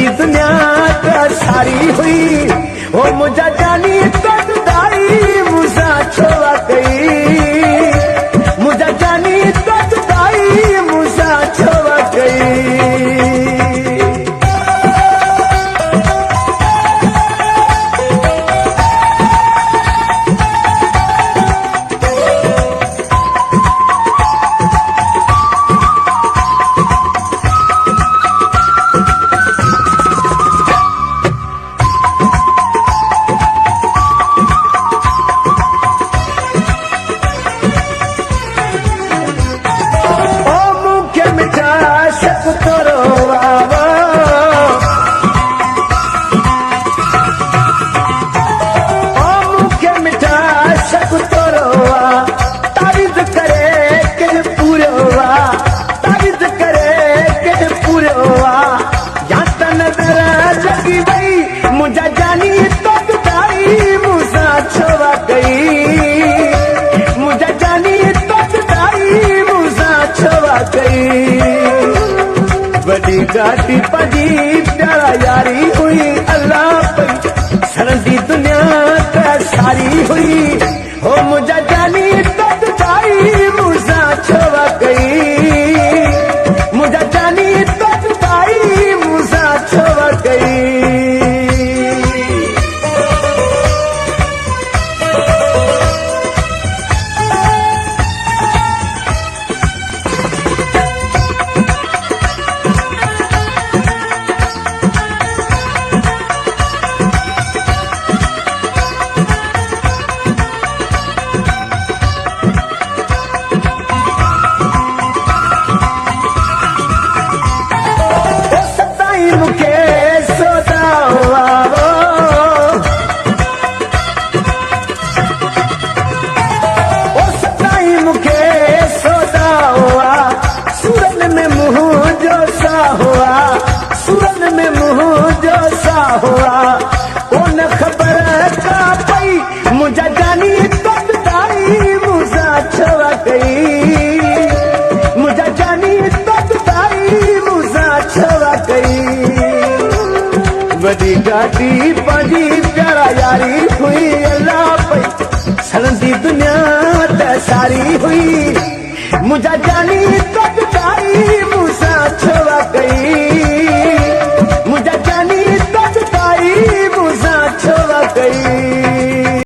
सड़ंदी दुनिया त सारी हुई ओ मुझा जानी तो जुदाई मुझा छोड़ा गई मुझा जानी तो जुदाई मुझा छोड़ा गई मुझा जानी तो जुदाई मुझा छोड़ा गई मुझा जानी तो जुदाई मुझा छोड़ा गई बड़ी गाड़ी पजी प्यारा यारी हुई अल्लाह पर सड़ंदी दुनिया त सारी हुई हो मुझा जानी तो जुदाई मुझा छोड़ा गई मुझा जानी तो जुदाई मुझा छोड़ा गई मुझा जानी तो जुदाई मुझा छोड़ा गई मुझा जानी तो जुदाई मुझा छोड़ा गई बड़ी गाड़ी बड़ी प्यारा यारी हुई अल्लाह पे सड़ंदी दुनिया त सारी हुई मुझा जानी तो